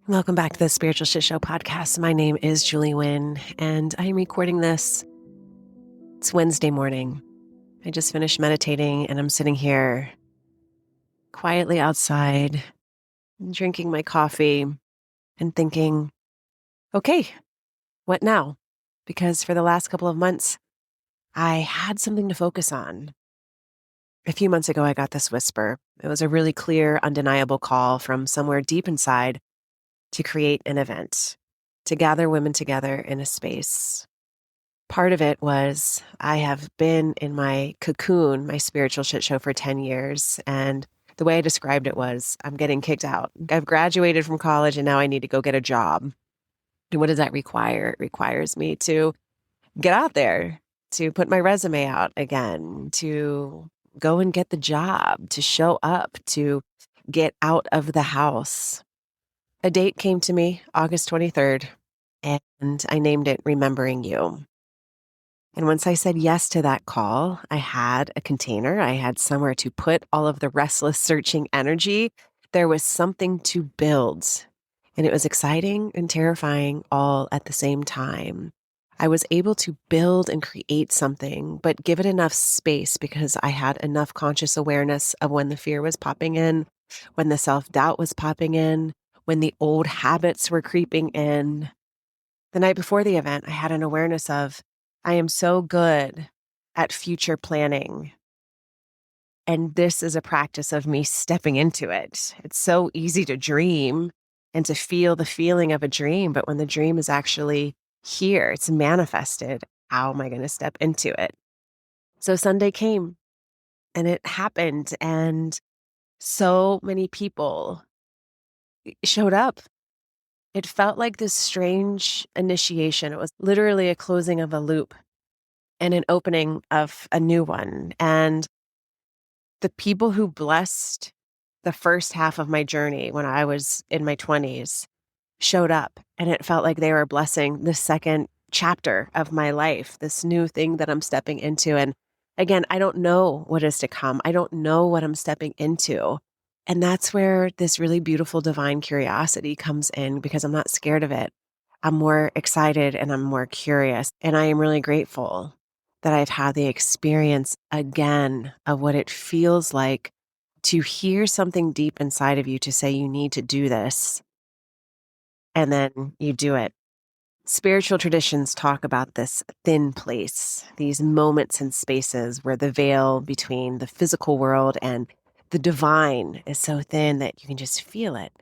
Welcome back to the Spiritual Shitshow podcast. My name is Julie Wynn, and I'm recording this. It's Wednesday morning. I just finished meditating, and I'm sitting here quietly outside, drinking my coffee, and thinking, okay, what now? Because for the last couple of months, I had something to focus on. A few months ago, I got this whisper. It was a really clear, undeniable call from somewhere deep inside to create an event, to gather women together in a space. Part of it was I have been in my cocoon, my spiritual shit show, for 10 years. And the way I described it was I'm getting kicked out. I've graduated from college and now I need to go get a job. And what does that require? It requires me to get out there, to put my resume out again, to go and get the job, to show up, to get out of the house. A date came to me, August 23rd, and I named it Remembering You. And once I said yes to that call, I had a container. I had somewhere to put all of the restless, searching energy. There was something to build. And it was exciting and terrifying all at the same time. I was able to build and create something, but give it enough space because I had enough conscious awareness of when the fear was popping in, when the self-doubt was popping in, when the old habits were creeping in. The night before the event, I had an awareness of, I am so good at future planning. And this is a practice of me stepping into it. It's so easy to dream and to feel the feeling of a dream, but when the dream is actually here, it's manifested, how am I going to step into it? So Sunday came and it happened, and so many people showed up. It felt like this strange initiation. It was literally a closing of a loop and an opening of a new one. And the people who blessed the first half of my journey when I was in my 20s showed up, and it felt like they were blessing the second chapter of my life, this new thing that I'm stepping into. And again, I don't know what is to come. I don't know what I'm stepping into. And that's where this really beautiful divine curiosity comes in, because I'm not scared of it. I'm more excited and I'm more curious. And I am really grateful that I've had the experience again of what it feels like to hear something deep inside of you to say you need to do this, and then you do it. Spiritual traditions talk about this thin place, these moments and spaces where the veil between the physical world and the divine is so thin that you can just feel it.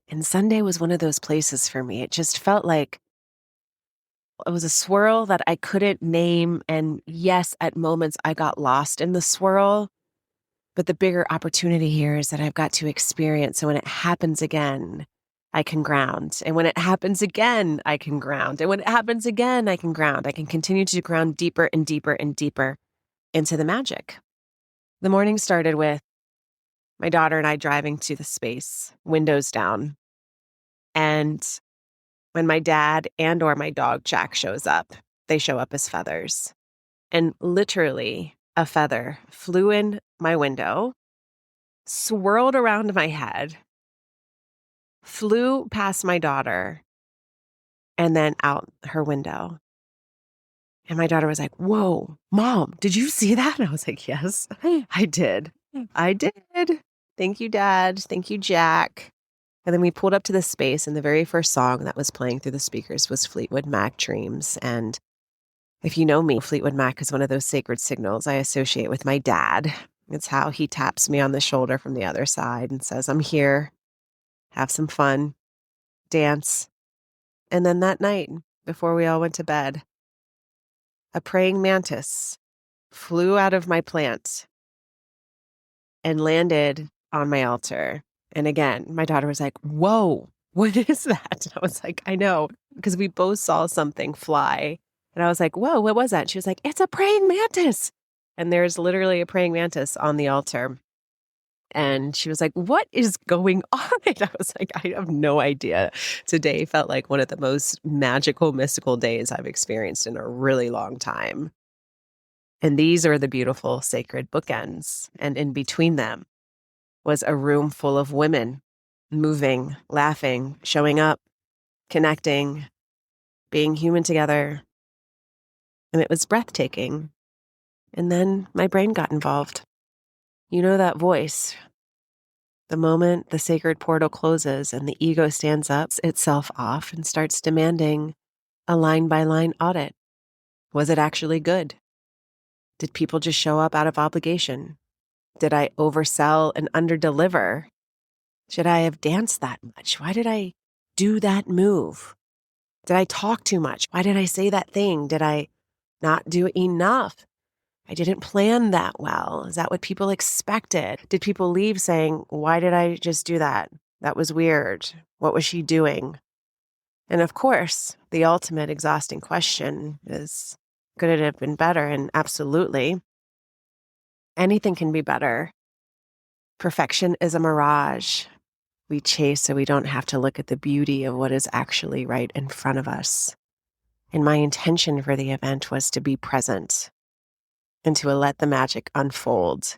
And Sunday was one of those places for me. It just felt like it was a swirl that I couldn't name. And yes, at moments I got lost in the swirl, but the bigger opportunity here is that I've got to experience. So when it happens again, I can ground. And when it happens again, I can ground. And when it happens again, I can ground. I can continue to ground deeper and deeper and deeper into the magic. The morning started with my daughter and I driving to the space, windows down. And when my dad and or my dog Jack shows up, they show up as feathers. And literally a feather flew in my window, swirled around my head, flew past my daughter, and then out her window. And my daughter was like, "Whoa, Mom, did you see that?" And I was like, "Yes, I did. I did. Thank you, Dad. Thank you, Jack." And then we pulled up to the space, and the very first song that was playing through the speakers was Fleetwood Mac, Dreams. And if you know me, Fleetwood Mac is one of those sacred signals I associate with my dad. It's how he taps me on the shoulder from the other side and says, "I'm here. Have some fun, dance." And then that night, before we all went to bed, a praying mantis flew out of my plant and landed on my altar. And again, my daughter was like, "Whoa, what is that?" And I was like, "I know," because we both saw something fly. And I was like, "Whoa, what was that?" And she was like, "It's a praying mantis." And there's literally a praying mantis on the altar. And she was like, "What is going on?" And I was like, "I have no idea." Today felt like one of the most magical, mystical days I've experienced in a really long time. And these are the beautiful sacred bookends. And in between them was a room full of women moving, laughing, showing up, connecting, being human together. And it was breathtaking. And then my brain got involved. You know that voice. The moment the sacred portal closes and the ego stands up itself off and starts demanding a line-by-line audit. Was it actually good? Did people just show up out of obligation? Did I oversell and underdeliver? Should I have danced that much? Why did I do that move? Did I talk too much? Why did I say that thing? Did I not do enough? I didn't plan that well. Is that what people expected? Did people leave saying, why did I just do that? That was weird. What was she doing? And of course, the ultimate exhausting question is, could it have been better? And absolutely, anything can be better. Perfection is a mirage we chase so we don't have to look at the beauty of what is actually right in front of us. And my intention for the event was to be present and to let the magic unfold.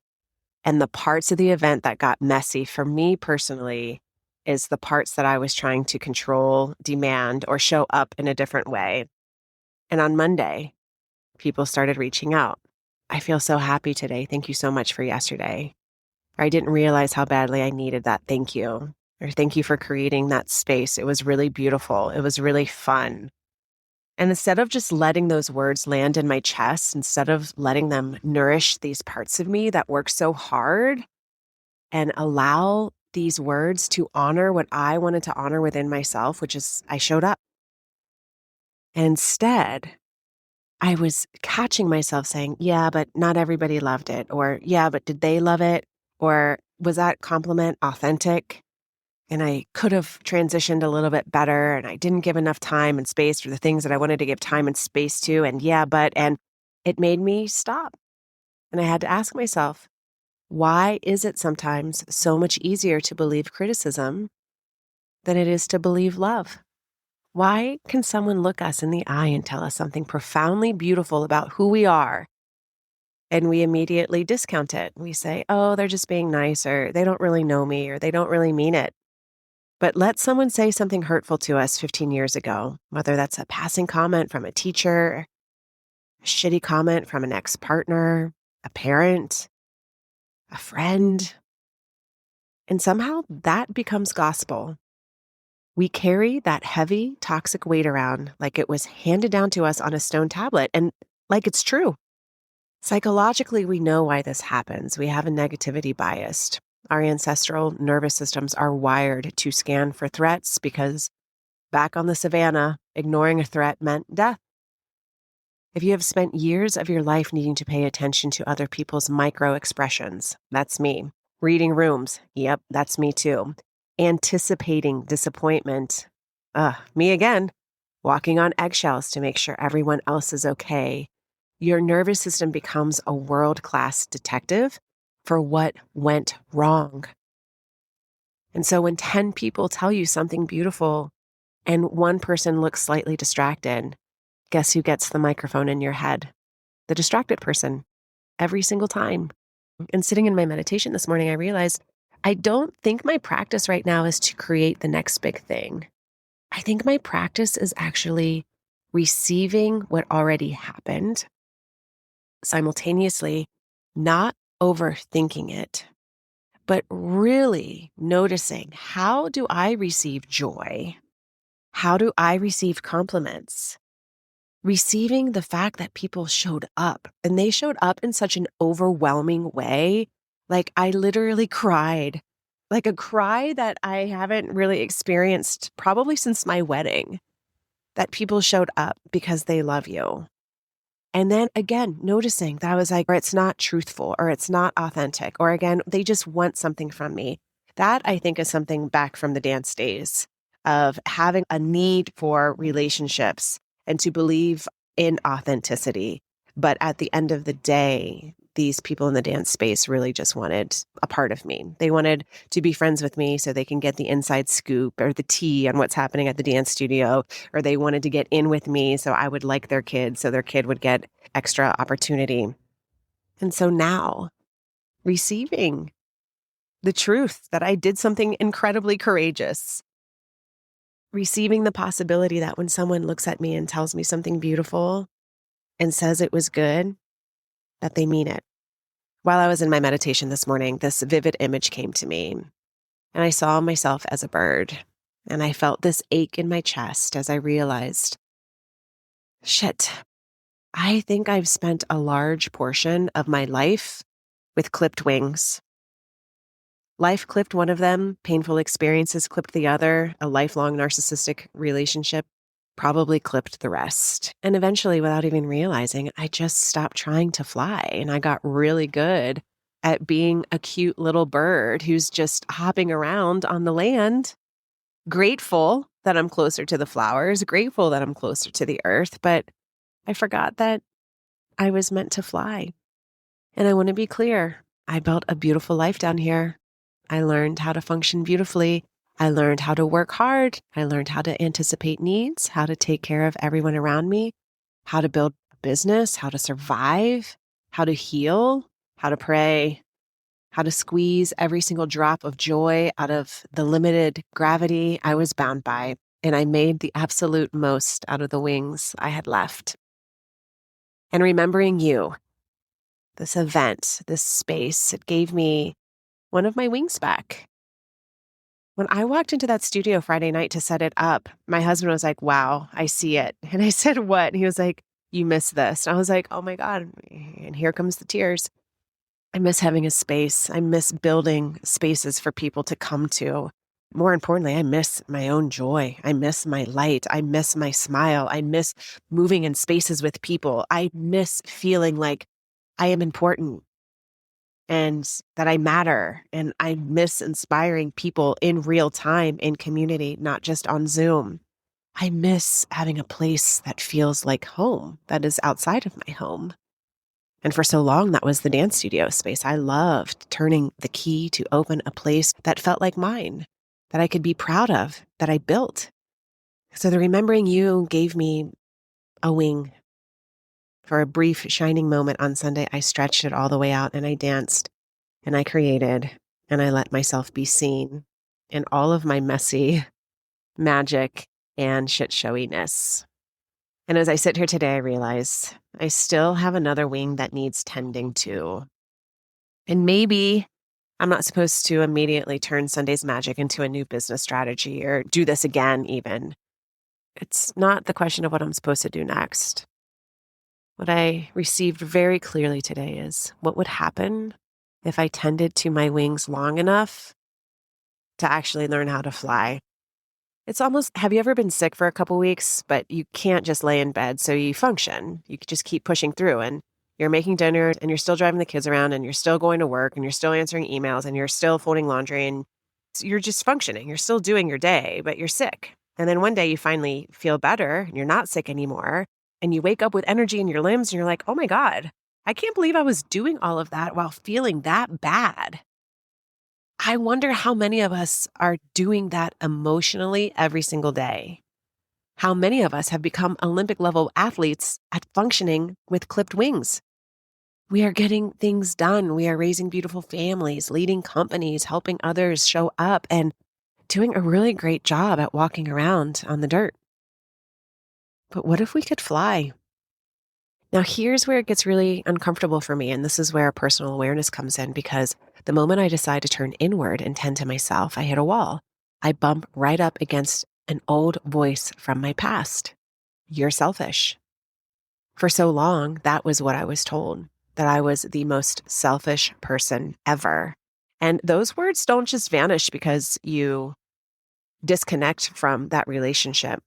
And the parts of the event that got messy for me personally is the parts that I was trying to control, demand, or show up in a different way. And on Monday, people started reaching out. I feel so happy today. Thank you so much for yesterday. Or I didn't realize how badly I needed that. Thank you. Or thank you for creating that space. It was really beautiful. It was really fun. And instead of just letting those words land in my chest, instead of letting them nourish these parts of me that work so hard and allow these words to honor what I wanted to honor within myself, which is I showed up. And instead, I was catching myself saying, yeah, but not everybody loved it. Or, yeah, but did they love it? Or was that compliment authentic? And I could have transitioned a little bit better, and I didn't give enough time and space for the things that I wanted to give time and space to. And and it made me stop. And I had to ask myself, why is it sometimes so much easier to believe criticism than it is to believe love? Why can someone look us in the eye and tell us something profoundly beautiful about who we are, and we immediately discount it? We say, oh, they're just being nice, or they don't really know me, or they don't really mean it. But let someone say something hurtful to us 15 years ago, whether that's a passing comment from a teacher, a shitty comment from an ex-partner, a parent, a friend, and somehow that becomes gospel. We carry that heavy, toxic weight around like it was handed down to us on a stone tablet and like it's true. Psychologically, we know why this happens. We have a negativity bias. Our ancestral nervous systems are wired to scan for threats because back on the savannah, ignoring a threat meant death. If you have spent years of your life needing to pay attention to other people's micro expressions, that's me. Reading rooms, yep, that's me too. Anticipating disappointment, me again. Walking on eggshells to make sure everyone else is okay. Your nervous system becomes a world-class detective for what went wrong. And so when 10 people tell you something beautiful and one person looks slightly distracted, guess who gets the microphone in your head? The distracted person, every single time. And sitting in my meditation this morning, I realized I don't think my practice right now is to create the next big thing. I think my practice is actually receiving what already happened, simultaneously not overthinking it, but really noticing, how do I receive joy? How do I receive compliments? Receiving the fact that people showed up, and they showed up in such an overwhelming way. Like I literally cried, like a cry that I haven't really experienced probably since my wedding, that people showed up because they love you. And then again, noticing that I was like, or it's not truthful, or it's not authentic, or again, they just want something from me. That I think is something back from the dance days of having a need for relationships and to believe in authenticity. But at the end of the day, these people in the dance space really just wanted a part of me. They wanted to be friends with me so they can get the inside scoop or the tea on what's happening at the dance studio, or they wanted to get in with me so I would like their kid so their kid would get extra opportunity. And so now, receiving the truth that I did something incredibly courageous. Receiving the possibility that when someone looks at me and tells me something beautiful and says it was good, that they mean it. While I was in my meditation this morning, this vivid image came to me, and I saw myself as a bird, and I felt this ache in my chest as I realized, shit, I think I've spent a large portion of my life with clipped wings. Life clipped one of them, painful experiences clipped the other, a lifelong narcissistic relationship probably clipped the rest. And eventually, without even realizing, I just stopped trying to fly, and I got really good at being a cute little bird who's just hopping around on the land, grateful that I'm closer to the flowers, grateful that I'm closer to the earth, but I forgot that I was meant to fly. And I want to be clear, I built a beautiful life down here. I learned how to function beautifully. I learned how to work hard. I learned how to anticipate needs, how to take care of everyone around me, how to build a business, how to survive, how to heal, how to pray, how to squeeze every single drop of joy out of the limited gravity I was bound by. And I made the absolute most out of the wings I had left. And remembering you, this event, this space, it gave me one of my wings back. When I walked into that studio Friday night to set it up, my husband was like, wow, I see it. And I said, what? And he was like, you missed this. And I was like, oh my God. And here comes the tears. I miss having a space. I miss building spaces for people to come to. More importantly, I miss my own joy. I miss my light. I miss my smile. I miss moving in spaces with people. I miss feeling like I am important and that I matter. And I miss inspiring people in real time, in community, not just on Zoom. I miss having a place that feels like home, that is outside of my home. And for so long, that was the dance studio space. I loved turning the key to open a place that felt like mine, that I could be proud of, that I built. So the remembering you gave me a wing. For a brief shining moment on Sunday, I stretched it all the way out and I danced and I created and I let myself be seen in all of my messy magic and shit showiness. And as I sit here today, I realize I still have another wing that needs tending to. And maybe I'm not supposed to immediately turn Sunday's magic into a new business strategy or do this again even. It's not the question of what I'm supposed to do next. What I received very clearly today is what would happen if I tended to my wings long enough to actually learn how to fly. It's almost, have you ever been sick for a couple weeks, but you can't just lay in bed, so you function. You just keep pushing through and you're making dinner and you're still driving the kids around and you're still going to work and you're still answering emails and you're still folding laundry and you're just functioning. You're still doing your day, but you're sick. And then one day you finally feel better and you're not sick anymore. And you wake up with energy in your limbs and you're like, oh my God, I can't believe I was doing all of that while feeling that bad. I wonder how many of us are doing that emotionally every single day. How many of us have become Olympic level athletes at functioning with clipped wings. We are getting things done. We are raising beautiful families, leading companies, helping others show up, and doing a really great job at walking around on the dirt. But what if we could fly? Now, here's where it gets really uncomfortable for me, and this is where personal awareness comes in, because the moment I decide to turn inward and tend to myself, I hit a wall. I bump right up against an old voice from my past. You're selfish. For so long, that was what I was told, that I was the most selfish person ever. And those words don't just vanish because you disconnect from that relationship.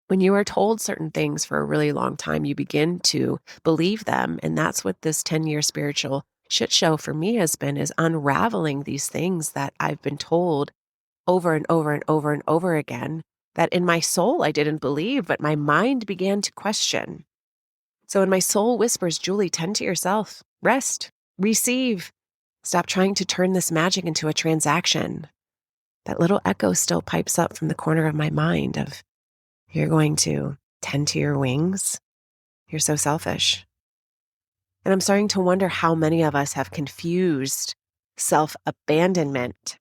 When you are told certain things for a really long time, you begin to believe them. And that's what this 10-year spiritual shit show for me has been, is unraveling these things that I've been told over and over and over and over again, that in my soul I didn't believe, but my mind began to question. So when my soul whispers, Julie, tend to yourself, rest, receive, stop trying to turn this magic into a transaction, that little echo still pipes up from the corner of my mind of, you're going to tend to your wings? You're so selfish. And I'm starting to wonder how many of us have confused self-abandonment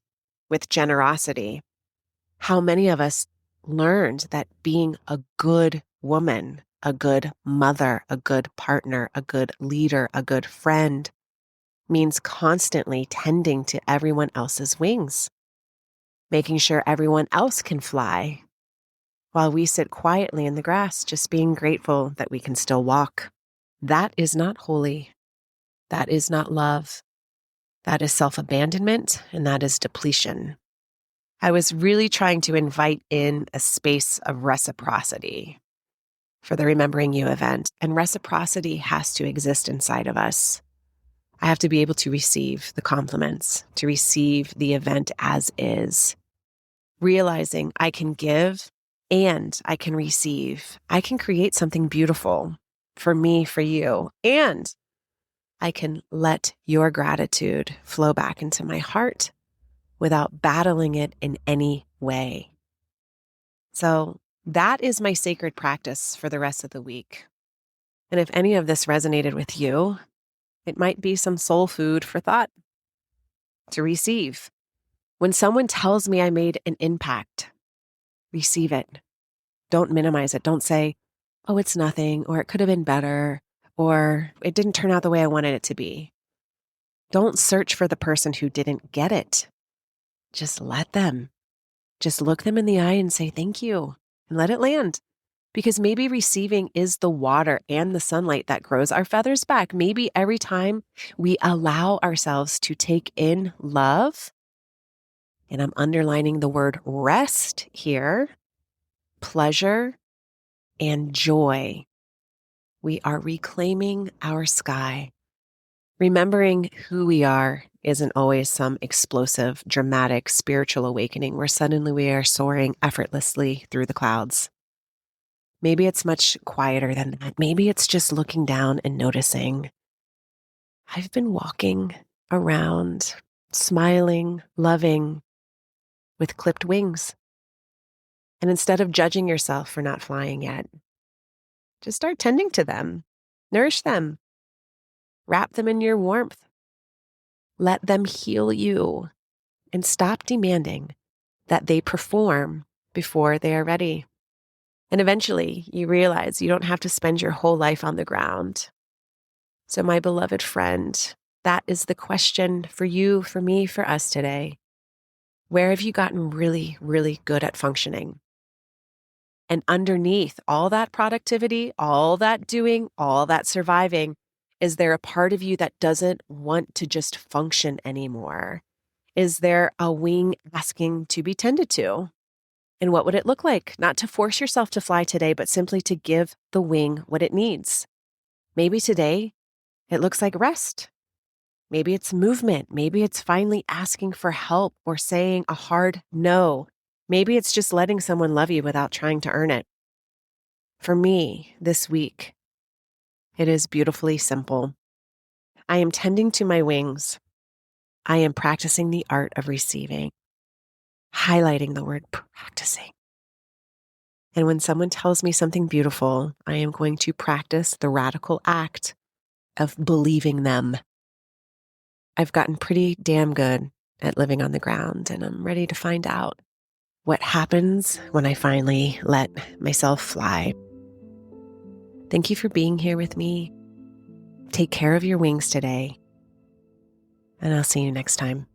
with generosity. How many of us learned that being a good woman, a good mother, a good partner, a good leader, a good friend means constantly tending to everyone else's wings, making sure everyone else can fly while we sit quietly in the grass, just being grateful that we can still walk. That is not holy. That is not love. That is self-abandonment, and that is depletion. I was really trying to invite in a space of reciprocity for the Remembering You event, and reciprocity has to exist inside of us. I have to be able to receive the compliments, to receive the event as is, realizing I can give and I can receive. I can create something beautiful for me, for you, and I can let your gratitude flow back into my heart without battling it in any way. So that is my sacred practice for the rest of the week. And if any of this resonated with you, it might be some soul food for thought to receive. When someone tells me I made an impact, receive it. Don't minimize it. Don't say, oh, it's nothing, or it could have been better, or it didn't turn out the way I wanted it to be. Don't search for the person who didn't get it. Just let them. Just look them in the eye and say thank you and let it land. Because maybe receiving is the water and the sunlight that grows our feathers back. Maybe every time we allow ourselves to take in love, and I'm underlining the word rest here, pleasure, and joy, we are reclaiming our sky. Remembering who we are isn't always some explosive, dramatic spiritual awakening where suddenly we are soaring effortlessly through the clouds. Maybe it's much quieter than that. Maybe it's just looking down and noticing, I've been walking around, smiling, loving, with clipped wings. And instead of judging yourself for not flying yet, just start tending to them, nourish them, wrap them in your warmth, let them heal you, and stop demanding that they perform before they are ready. And eventually you realize you don't have to spend your whole life on the ground. So my beloved friend, that is the question for you, for me, for us today. Where have you gotten really, really good at functioning? And underneath all that productivity, all that doing, all that surviving, is there a part of you that doesn't want to just function anymore? Is there a wing asking to be tended to? And what would it look like? Not to force yourself to fly today, but simply to give the wing what it needs. Maybe today it looks like rest. Maybe it's movement. Maybe it's finally asking for help or saying a hard no. Maybe it's just letting someone love you without trying to earn it. For me, this week, it is beautifully simple. I am tending to my wings. I am practicing the art of receiving, highlighting the word practicing. And when someone tells me something beautiful, I am going to practice the radical act of believing them. I've gotten pretty damn good at living on the ground, and I'm ready to find out what happens when I finally let myself fly. Thank you for being here with me. Take care of your wings today, and I'll see you next time.